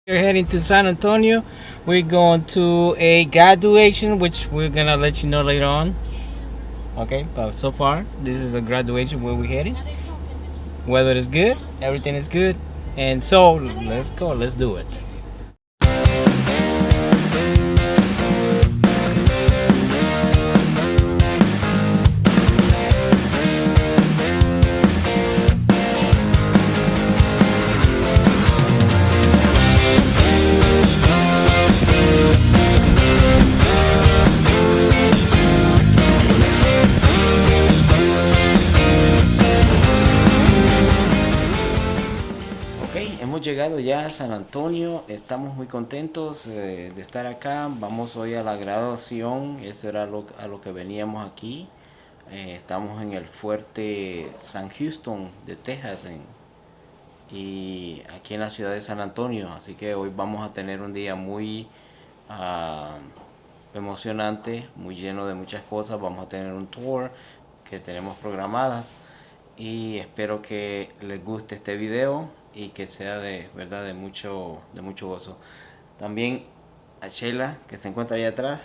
We're heading to San Antonio. We're going to a graduation, which we're gonna let you know later on. Okay, but so far, this is a graduation where we're heading. Weather is good, everything is good, and so let's go, let's do it. Ok, hemos llegado ya a San Antonio, estamos muy contentos de estar acá. Vamos hoy a la graduación, eso era a lo que veníamos aquí. Estamos en el Fuerte San Houston de Texas y aquí en la ciudad de San Antonio, así que hoy vamos a tener un día muy ah, emocionante, muy lleno de muchas cosas. Vamos a tener un tour que tenemos programadas y espero que les guste este video y que sea de verdad de mucho gozo. También a Sheila, que se encuentra ahí atrás,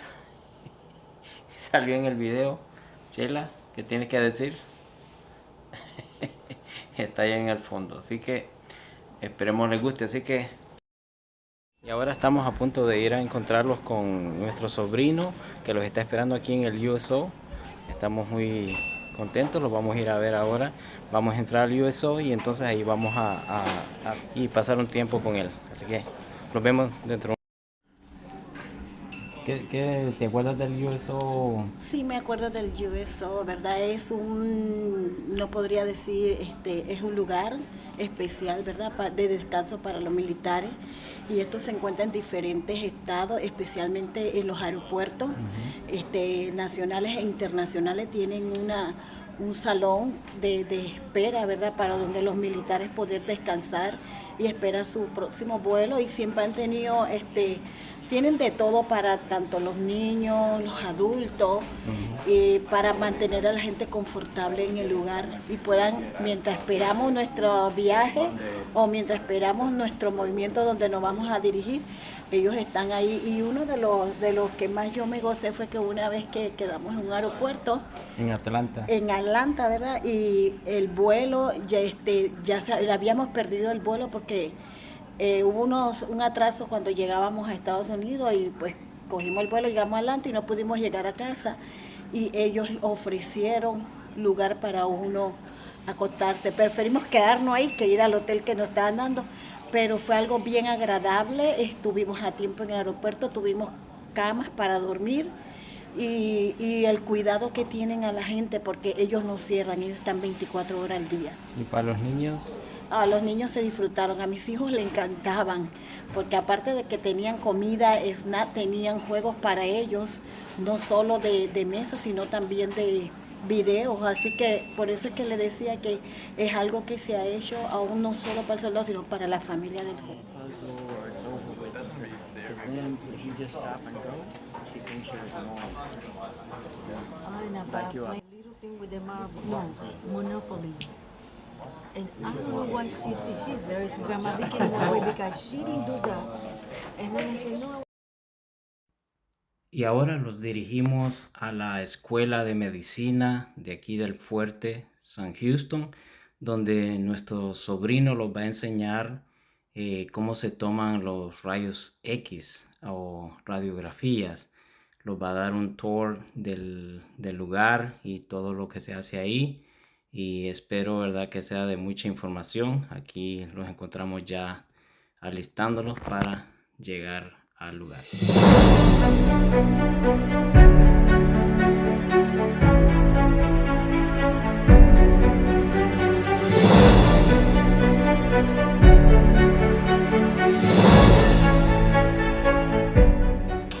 salió en el video. Sheila, ¿qué tienes que decir? Está ahí en el fondo, así que esperemos les guste. Así que y ahora estamos a punto de ir a encontrarlos con nuestro sobrino que los está esperando aquí en el USO. Estamos muy contentos, los vamos a ir a ver ahora. Vamos a entrar al USO y entonces ahí vamos y pasar un tiempo con él. Así que nos vemos dentro. ¿Qué te acuerdas del USO? Sí, me acuerdo del USO, ¿verdad? Es no podría decir, es un lugar especial, ¿verdad? De descanso para los militares. Y esto se encuentra en diferentes estados, especialmente en los aeropuertos, nacionales e internacionales. Tienen un salón de espera, ¿verdad? Para donde los militares poder descansar y esperar su próximo vuelo. Y siempre han tenido, tienen de todo para tanto los niños, los adultos, para mantener a la gente confortable en el lugar y puedan, mientras esperamos nuestro viaje o mientras esperamos nuestro movimiento donde nos vamos a dirigir, ellos están ahí. Y uno de los que más yo me gocé fue que una vez que quedamos en un aeropuerto en Atlanta, ¿verdad? Y el vuelo habíamos perdido el vuelo porque hubo un atraso cuando llegábamos a Estados Unidos y pues cogimos el vuelo, llegamos adelante y no pudimos llegar a casa y ellos ofrecieron lugar para uno acostarse. Preferimos quedarnos ahí que ir al hotel que nos estaban dando, pero fue algo bien agradable. Estuvimos a tiempo en el aeropuerto, tuvimos camas para dormir y el cuidado que tienen a la gente porque ellos no cierran, ellos están 24 horas al día. ¿Y para los niños? A los niños se disfrutaron, a mis hijos le encantaban, porque aparte de que tenían comida, snack, tenían juegos para ellos, no solo de mesa, sino también de videos, así que por eso es que le decía que es algo que se ha hecho aún no solo para el soldado, sino para la familia del soldado. And I don't know why she's very dramatic in that way because she didn't do that. And then I said, no. Y ahora los dirigimos a la escuela de medicina de aquí del Fuerte San Houston, donde nuestro sobrino los va a enseñar cómo se toman los rayos X o radiografías. Los va a dar un tour del lugar y todo lo que se hace ahí. Y espero, verdad, que sea de mucha información. Aquí los encontramos ya alistándolos para llegar al lugar.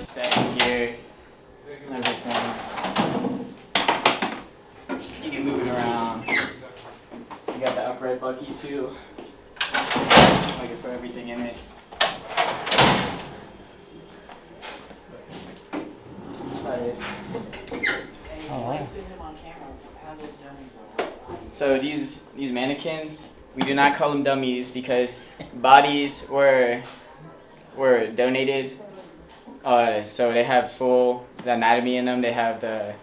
Second gear, everything. You can move it around. You got the upright bucket too. I can put everything in it. Oh. So these mannequins, we do not call them dummies because bodies were were donated. So they have full the anatomy in them. They have the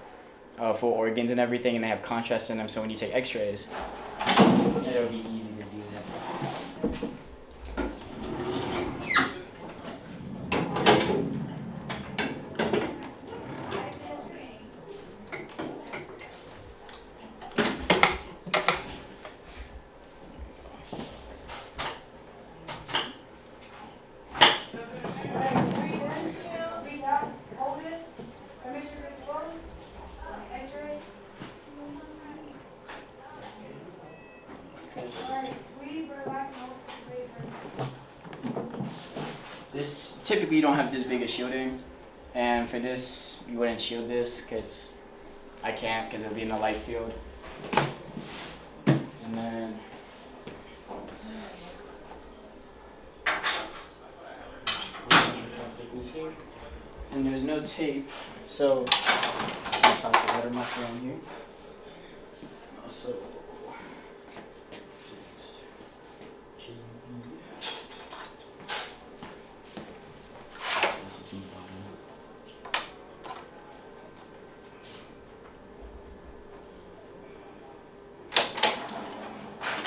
full organs and everything, and they have contrast in them. So when you take X-rays, it'll be easy to do that. This typically you don't have this big a shielding, and for this you wouldn't shield this because I can't because it'll be in the light field. And then and there's no tape, so I'll toss the letter marker on here. Also.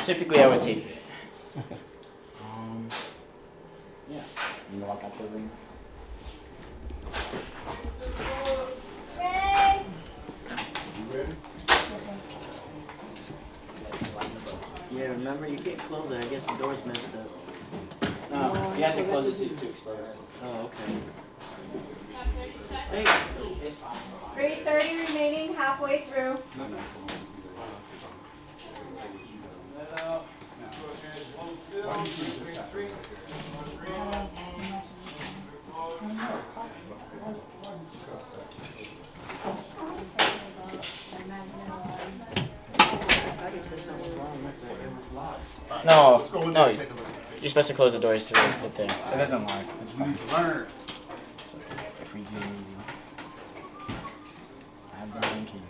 Typically, I would tape it. Yeah, I'm gonna walk out the room. You ready? Yeah, remember, you can't close it. I guess the door's messed up. No, you have to close it to expose. Oh, okay. Hey, It's fine. 3:30 remaining, halfway through. I guess there's something wrong with it. It was locked. No, Let's go in there no, and take a look. you're supposed to close the doors to it there. It doesn't lock. It's fine. Learn. So if we do, I have the link here.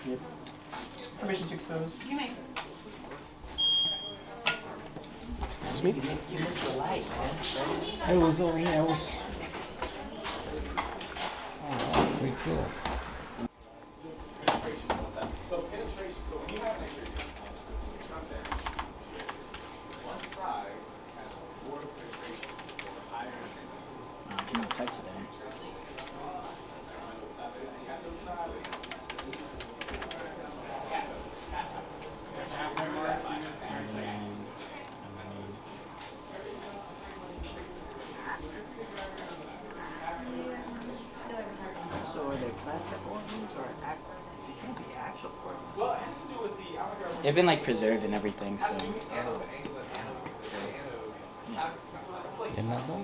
Yep. Permission to expose. You may. Excuse me? You missed the light, man. It was over here. It was. Oh, pretty cool. So penetration, so when you have an X-ray, one side has more penetration or higher intensity. I can't touch it there. So are they plastic organs or they can't be actual organs? Well, it has to do with the They've been like preserved and everything, so. ¿Qué nada?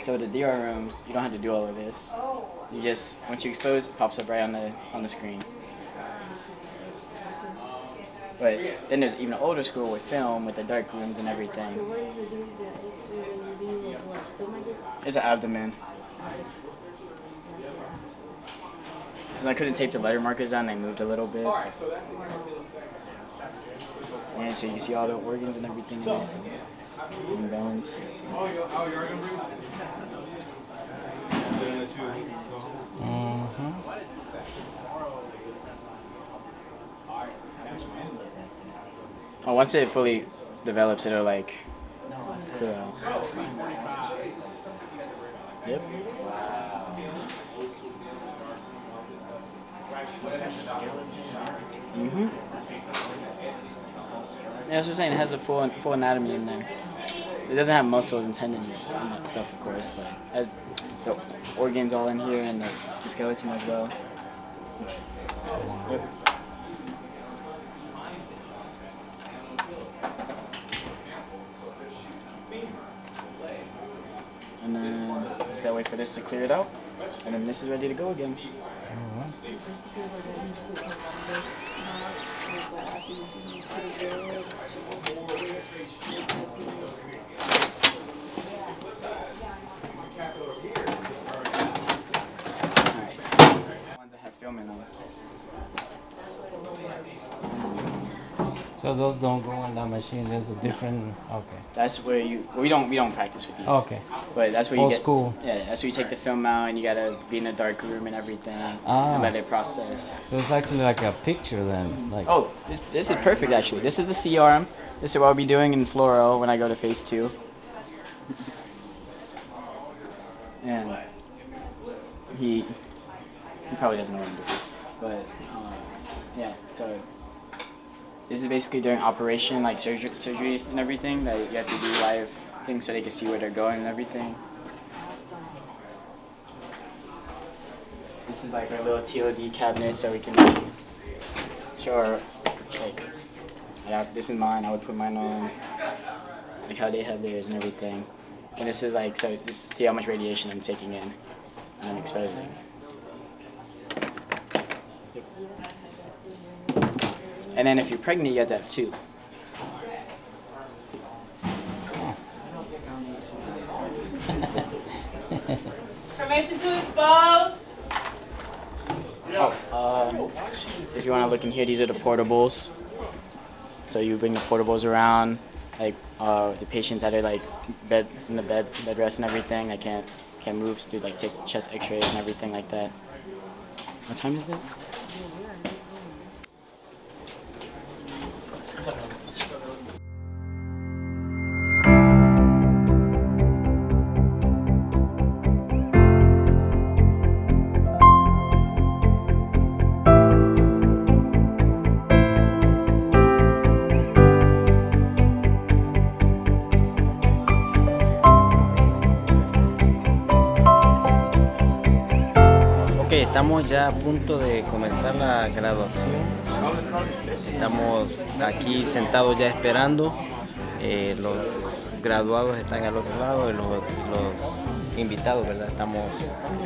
So the DR rooms, you don't have to do all of this. You just once you expose, it pops up right on the screen. But then there's even an older school with film with the dark rooms and everything. So what is it doing the X-ray that you're doing of what, stomach? It's an abdomen. Since I couldn't tape the letter markers down, they moved a little bit. And so you can see all the organs and everything there. And bones. Oh, once it fully develops, it'll like clear out. Yep. Mhm. Yeah, that's what I'm saying. It has a full anatomy in there. It doesn't have muscles and tendons and that stuff, of course, but it has the organs all in here and the skeleton as well. Yep. And then just gotta wait for this to clear it out, and then this is ready to go again. Basically what that means is that there's not, is that I think it's pretty good. So those don't go in that machine. There's a different. Okay. That's where we don't practice with these. Okay. But that's where you Old get. school. Yeah, that's where you take the film out and you gotta be in a dark room and everything Ah. and let it process. So it's actually like a picture then. Like. Oh, this is perfect actually. This is the C arm. This is what I'll be doing in fluoro when I go to phase 2. And he probably doesn't know what I'm doing, but yeah. So this is basically during operation, like surgery and everything. That you have to do live things so they can see where they're going and everything. This is like our little TOD cabinet, so we can show our this is mine. I would put mine on, like how they have theirs and everything. And this is like, so just see how much radiation I'm taking in and I'm exposing. And then if you're pregnant, you have to have 2. Permission to expose. If you want to look in here, these are the portables. So you bring the portables around, like the patients that are like bed rest and everything. I can't move to like take chest X-rays and everything like that. What time is it? What's up, guys? Ok, estamos ya a punto de comenzar la graduación. Estamos aquí sentados ya esperando. Los graduados están al otro lado y los invitados, ¿verdad? Estamos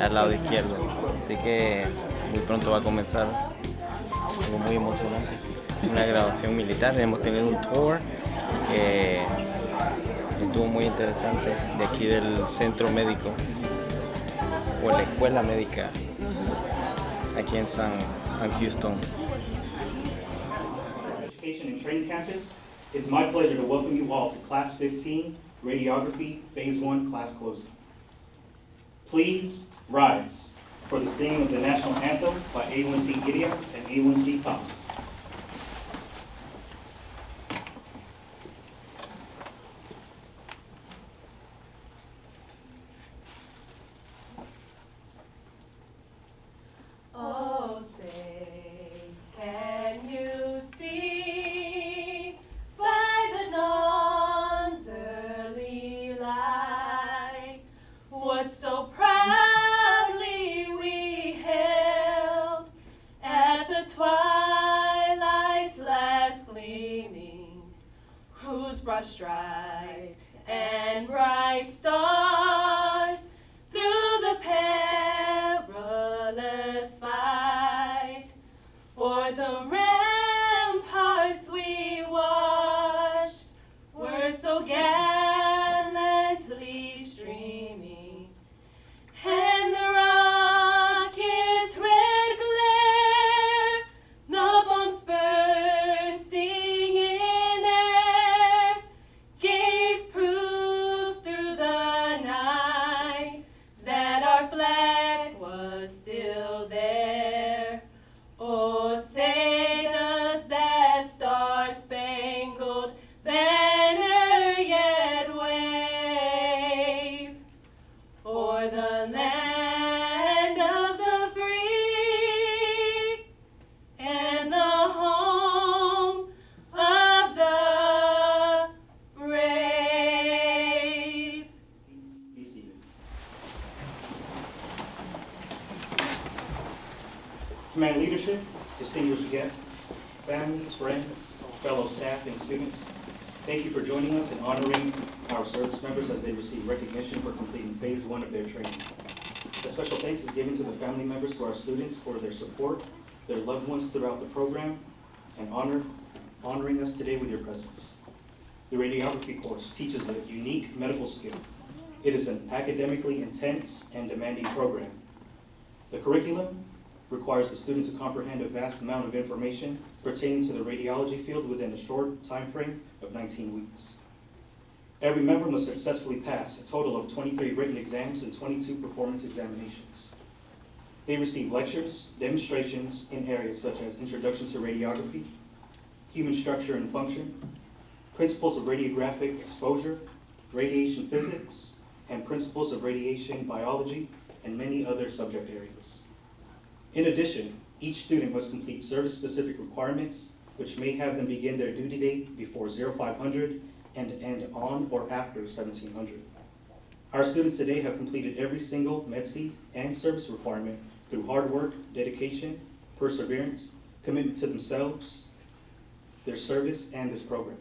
al lado izquierdo. Así que muy pronto va a comenzar algo muy emocionante. Una graduación militar. Hemos tenido un tour que estuvo muy interesante de aquí del centro médico o la escuela médica aquí en San Houston. Education and Training Campus, it's my pleasure to welcome you all to Class 15, Radiography, Phase 1 class closing. Please rise for the singing of the National Anthem by A1C Idiots and A1C Thomas. Oh, say, can you see by the dawn's early light what so proudly we hailed at the twilight's last gleaming, whose broad stripes and bright stars through the perilous fight o'er the ramparts we watched were so gallantly streaming, and the rocket's red glare, the bombs bursting in air, gave proof through the night that our flag was still there. Oh, say does that star-spangled banner yet wave o'er the land of the free and the home of the brave? Please be seated. Command leadership, distinguished guests, families, friends, fellow staff, and students, thank you for joining us and honoring our service members as they receive recognition for completing Phase 1 of their training. A special thanks is given to the family members to our students for their support, their loved ones throughout the program, and honoring us today with your presence. The radiography course teaches a unique medical skill. It is an academically intense and demanding program. The curriculum requires the student to comprehend a vast amount of information pertaining to the radiology field within a short time frame of 19 weeks. Every member must successfully pass a total of 23 written exams and 22 performance examinations. They receive lectures, demonstrations in areas such as Introduction to Radiography, Human Structure and Function, Principles of Radiographic Exposure, Radiation Physics, and Principles of Radiation Biology, and many other subject areas. In addition, each student must complete service-specific requirements, which may have them begin their duty date before 0500 and end on or after 1700. Our students today have completed every single MEDC and service requirement through hard work, dedication, perseverance, commitment to themselves, their service, and this program.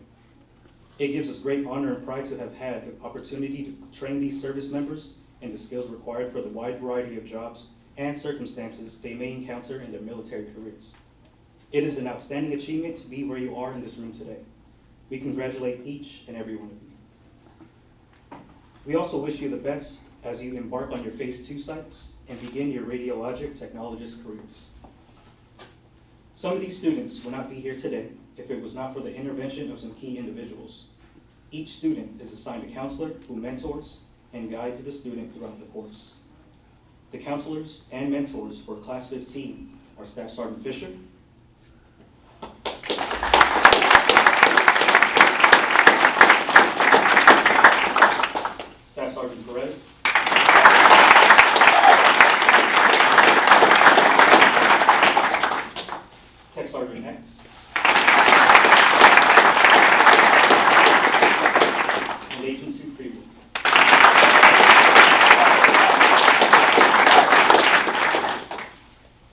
It gives us great honor and pride to have had the opportunity to train these service members in the skills required for the wide variety of jobs and circumstances they may encounter in their military careers. It is an outstanding achievement to be where you are in this room today. We congratulate each and every one of you. We also wish you the best as you embark on your Phase 2 sites and begin your radiologic technologist careers. Some of these students would not be here today if it was not for the intervention of some key individuals. Each student is assigned a counselor who mentors and guides the student throughout the course. The counselors and mentors for Class 15 are Staff Sergeant Fisher, Staff Sergeant Perez, Tech Sergeant X, and Agent Sue Freewood.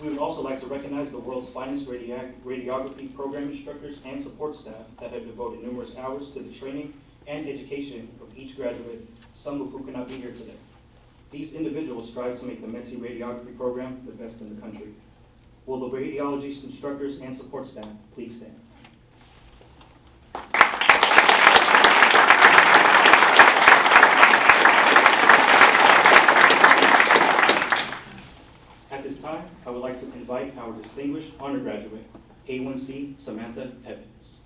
We would also like to recognize the world's finest radiography program instructors and support staff that have devoted numerous hours to the training and education of each graduate, some of who could not be here today. These individuals strive to make the MEDC radiography program the best in the country. Will the radiology instructors and support staff please stand? At this time, I would like to invite our distinguished honor graduate, A1C Samantha Evans.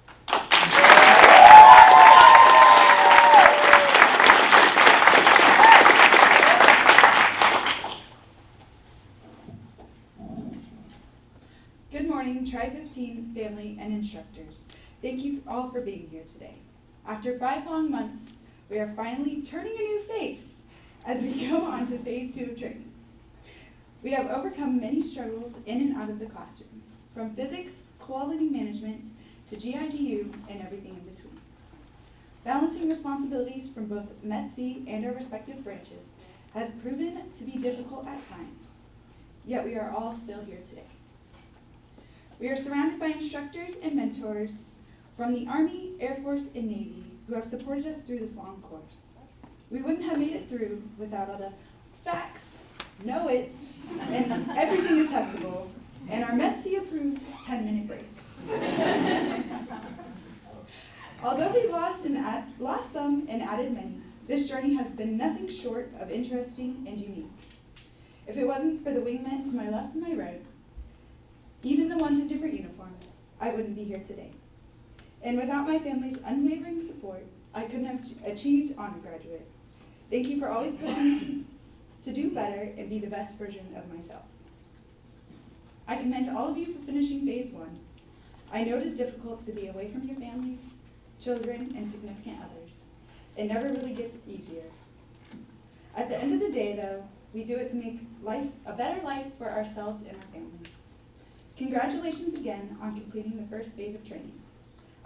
Good morning, Tri-15 family and instructors. Thank you all for being here today. After 5 long months, we are finally turning a new face as we go on to Phase 2 of training. We have overcome many struggles in and out of the classroom, from physics, quality management, to GIGU, and everything in between. Balancing responsibilities from both MEDC and our respective branches has proven to be difficult at times, yet we are all still here today. We are surrounded by instructors and mentors from the Army, Air Force, and Navy who have supported us through this long course. We wouldn't have made it through without all the facts, know it, and everything is testable, and our MEDC approved 10-minute breaks. Although we lost some and added many, this journey has been nothing short of interesting and unique. If it wasn't for the wingmen to my left and my right, even the ones in different uniforms, I wouldn't be here today. And without my family's unwavering support, I couldn't have achieved honor graduate. Thank you for always pushing me to do better and be the best version of myself. I commend all of you for finishing Phase 1. I know it is difficult to be away from your families, children, and significant others. It never really gets easier. At the end of the day, though, we do it to make life a better life for ourselves and our families. Congratulations again on completing the first phase of training.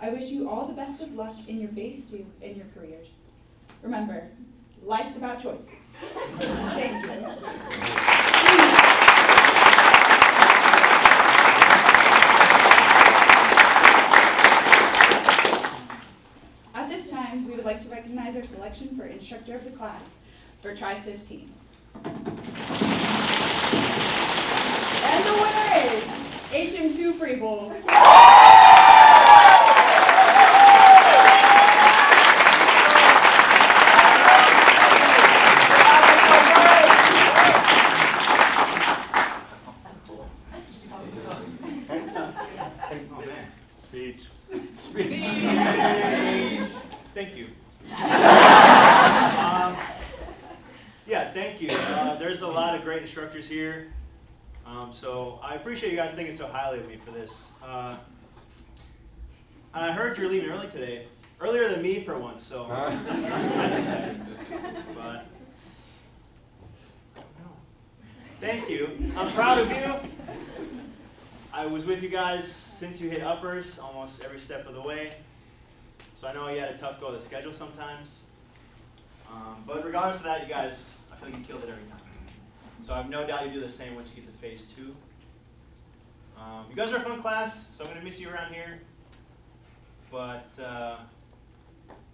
I wish you all the best of luck in your Phase 2 and your careers. Remember, life's about choices. Thank you. At this time, we would like to recognize our selection for Instructor of the Class for Tri-15. And the winner is HM2 Freebull. Thank you. Yeah, thank you. There's a lot of great instructors here. So I appreciate you guys thinking so highly of me for this. I heard you're leaving early today. Earlier than me for once, so that's exciting. But thank you. I'm proud of you. I was with you guys since you hit uppers almost every step of the way. So I know you had a tough go of the schedule sometimes. But regardless of that, you guys, I feel like you killed it every time. So I have no doubt you do the same once you get to phase 2. You guys are a fun class, so I'm going to miss you around here. But I'm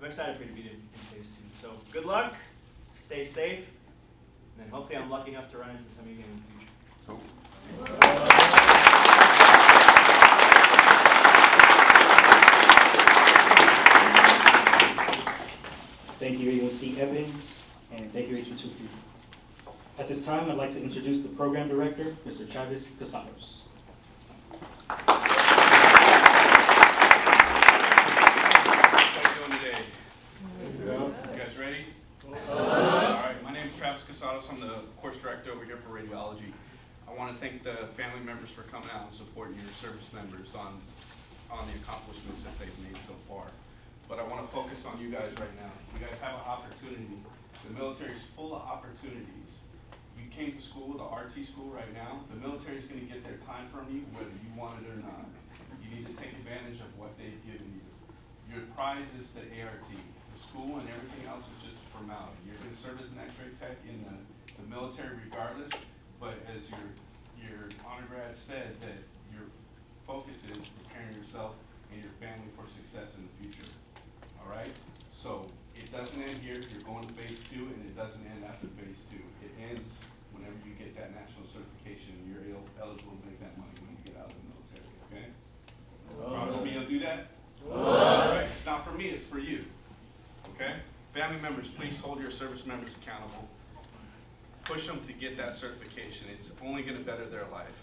excited for you to be in phase 2. So good luck, stay safe, and then hopefully I'm lucky enough to run into some of you again in the future. Thank you, A1C Evans, and thank you, H2. At this time, I'd like to introduce the program director, Mr. Travis Casados. I'm the course director over here for radiology. I want to thank the family members for coming out and supporting your service members on the accomplishments that they've made so far. But I want to focus on you guys right now. You guys have an opportunity. The military is full of opportunities. You came to school, the RT school right now. The military is going to get their time from you whether you want it or not. You need to take advantage of what they've given you. Your prize is the ART. The school and everything else is just a formality. You're going to serve as an X-ray tech in the military regardless, but as your honor grad said, that your focus is preparing yourself and your family for success in the future. All right? So it doesn't end here. You're going to phase 2, and it doesn't end after phase 2. It ends whenever you get that national certification and you're eligible to make that money when you get out of the military. Okay? Promise me you'll do that? All right. It's not for me, it's for you. Okay? Family members, please hold your service members accountable. Push them to get that certification. It's only going to better their life.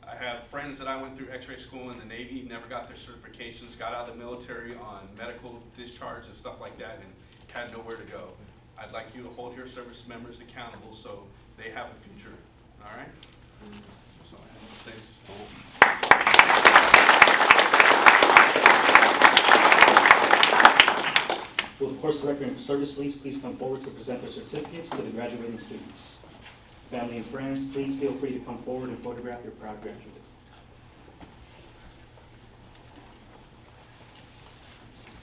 I have friends that I went through X-ray school in the Navy, never got their certifications, got out of the military on medical discharge and stuff like that, and had nowhere to go. I'd like you to hold your service members accountable so they have a future. All right? So thanks. Will the course director and service leads please come forward to present their certificates to the graduating students. Family and friends, please feel free to come forward and photograph your proud graduate.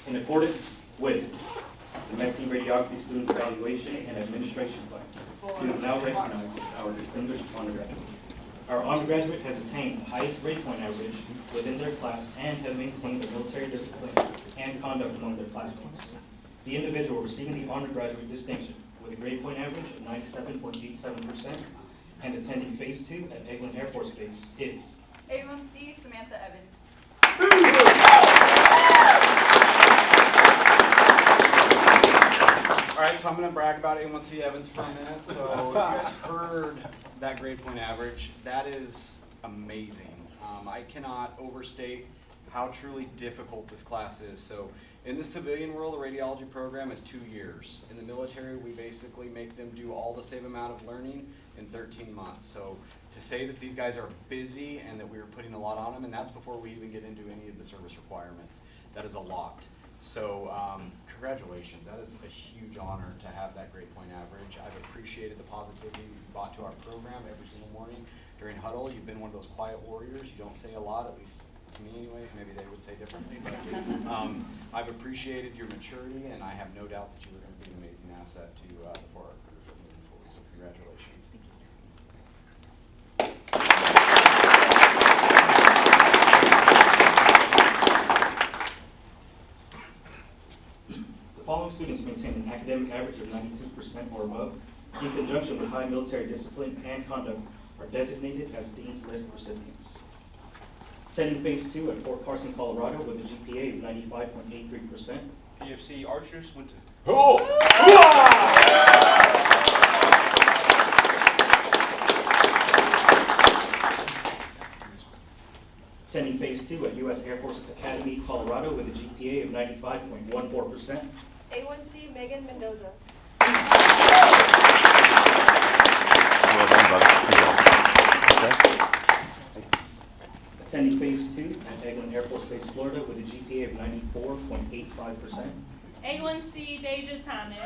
In accordance with the Medicine Radiography Student Evaluation and Administration Plan, we will now recognize our distinguished undergraduate. Our undergraduate has attained the highest grade point average within their class and have maintained the military discipline and conduct among their classmates. The individual receiving the undergraduate distinction with a grade point average of 97.87% and attending phase 2 at Eglin Air Force Base is A1C Samantha Evans. All right, so I'm going to brag about A1C Evans for a minute. So you guys heard that grade point average. That is amazing. I cannot overstate how truly difficult this class is. So in the civilian world, the radiology program is 2 years. In the military, we basically make them do all the same amount of learning in 13 months. So to say that these guys are busy and that we are putting a lot on them, and that's before we even get into any of the service requirements, that is a lot. So congratulations, that is a huge honor to have that grade point average. I've appreciated the positivity you've brought to our program every single morning during huddle. You've been one of those quiet warriors. You don't say a lot, at least to me anyways. Maybe they would say differently, but I've appreciated your maturity, and I have no doubt that you are going to be an amazing asset to for our careers moving forward. So congratulations. The following students maintain an academic average of 92% or above, in conjunction with high military discipline and conduct, are designated as Dean's List recipients. Attending phase 2 at Fort Carson, Colorado with a GPA of 95.83%. PFC Archers went to... Attending phase Phase 2 at U.S. Air Force Academy, Colorado with a GPA of 95.14%. A1C Megan Mendoza. Well done, buddy. Good job. Okay. Attending Phase 2 at Eglin Air Force Base, Florida with a GPA of 94.85%. A1C Deja Thomas.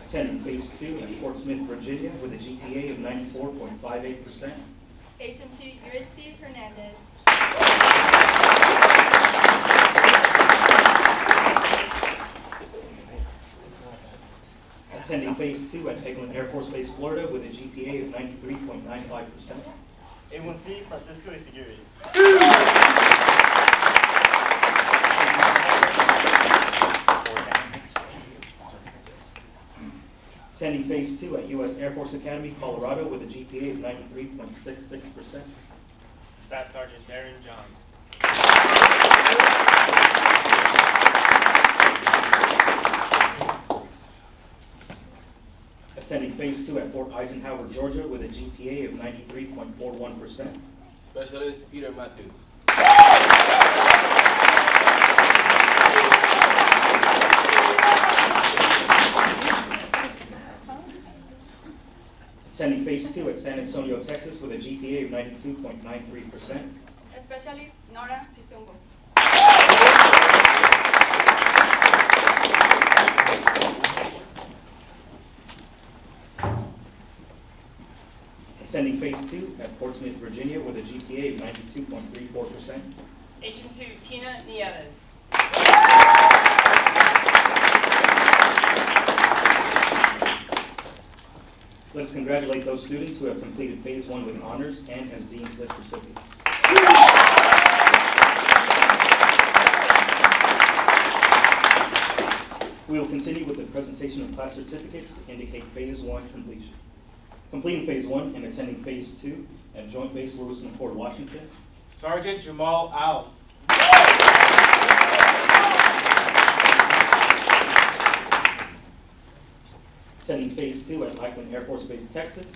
Attending Phase 2 at Fort Smith, Virginia with a GPA of 94.58%. HMT Yuritsi Hernandez. Attending Phase 2 at Eglin Air Force Base, Florida with a GPA of 93.95%. A1C Francisco Isiguri. Attending Phase 2 at U.S. Air Force Academy, Colorado with a GPA of 93.66%. Staff Sergeant Darren Johns. Attending Phase 2 at Fort Eisenhower, Georgia with a GPA of 93.41%. Specialist Peter Matthews. Attending Phase 2 at San Antonio, Texas with a GPA of 92.93%. Specialist Nora Sisumbo. Attending Phase 2 at Fort Smith, Virginia with a GPA of 92.34%. HM2 Tina Nieves. Let us congratulate those students who have completed Phase 1 with honors and as Dean's List recipients. We will continue with the presentation of class certificates to indicate Phase 1 completion. Completing Phase 1 and attending Phase 2 at Joint Base Lewis McChord, Washington. Sergeant Jamal Alves. Attending Phase 2 at Lackland Air Force Base, Texas.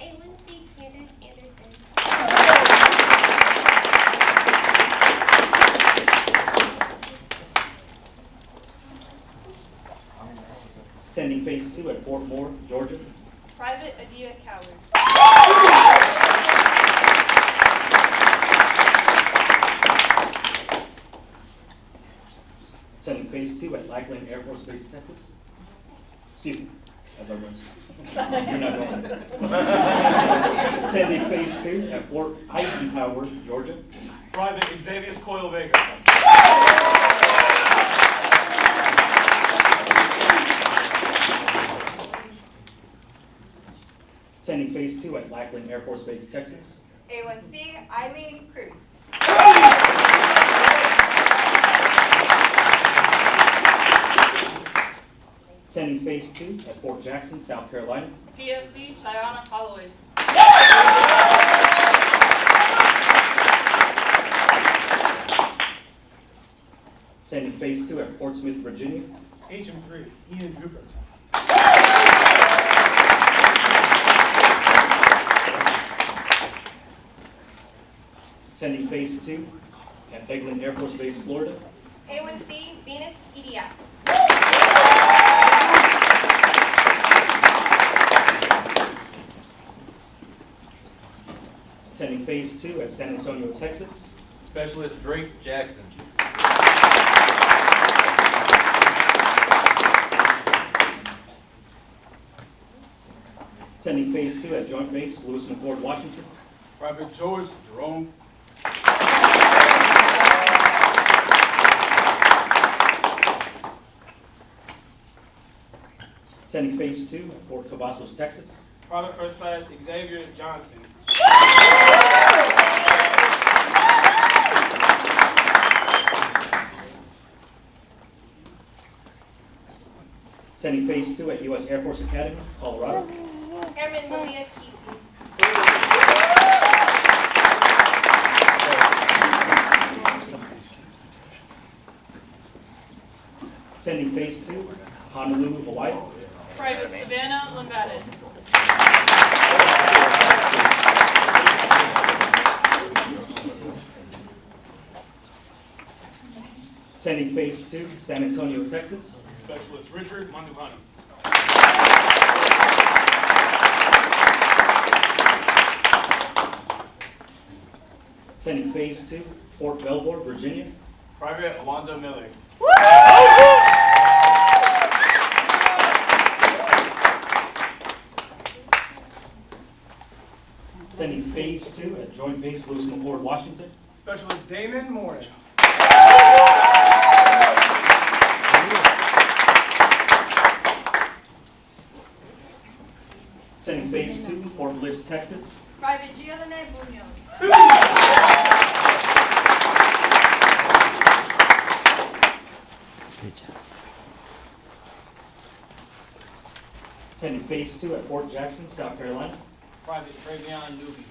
A1C Candace Anderson. Attending Phase 2 at Fort Moore, Georgia. Private Adia Coward. Attending Phase 2 at Lackland Air Force Base, Texas. Excuse me, as I run. You're not going. Attending Phase 2 at Fort Eisenhower, Georgia. Private Xavier Coyle Vega. Attending Phase 2 at Lackland Air Force Base, Texas. A1C Eileen Cruz. Attending Phase 2 at Fort Jackson, South Carolina. PFC Cheyenne Holloway. Attending Phase 2 at Fort Smith, Virginia. HM3 Ian Rupert. Attending Phase 2 at Eglin Air Force Base, Florida. A1C Venus Idias. Attending Phase 2 at San Antonio, Texas. Specialist Drake Jackson. Attending Phase 2 at Joint Base Lewis McChord, Washington. Private Joyce Jerome. Attending Phase 2 at Fort Cavazos, Texas. Private First Class Xavier Johnson. Attending Phase 2 at U.S. Air Force Academy, Colorado. Airman Malia Kesey. Attending Phase 2, Honolulu, Hawaii. Private Savannah Limbatis. Attending Phase 2, San Antonio, Texas. Specialist Richard Manduhana. Attending Phase 2, Fort Belvoir, Virginia. Private Alonzo Miller. Attending Phase 2 at Joint Base Lewis McChord, Washington. Specialist Damon Morris. Attending Phase 2, Fort Bliss, Texas. Private Giovanni Munoz. Attending Phase 2 at Fort Jackson, South Carolina. Private Travion Newby.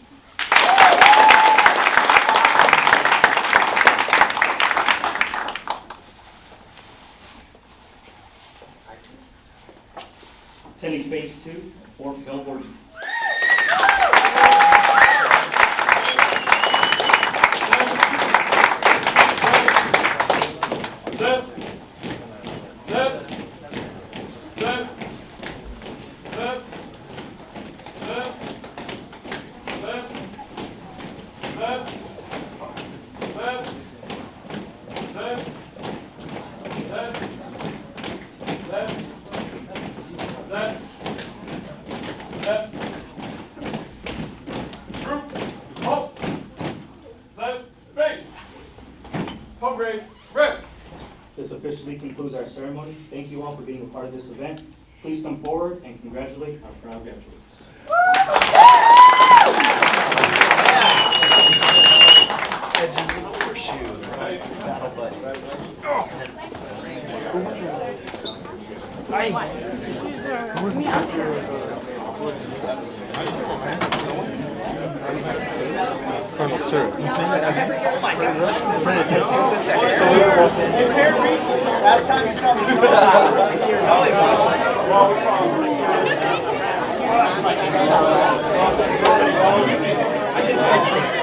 Attending Phase 2 at Fort Belvoir. This officially concludes our ceremony. Thank you all for being a part of this event. Please come forward and congratulate our proud graduates. Battle buddy. Colonel Sir. Last time you told me.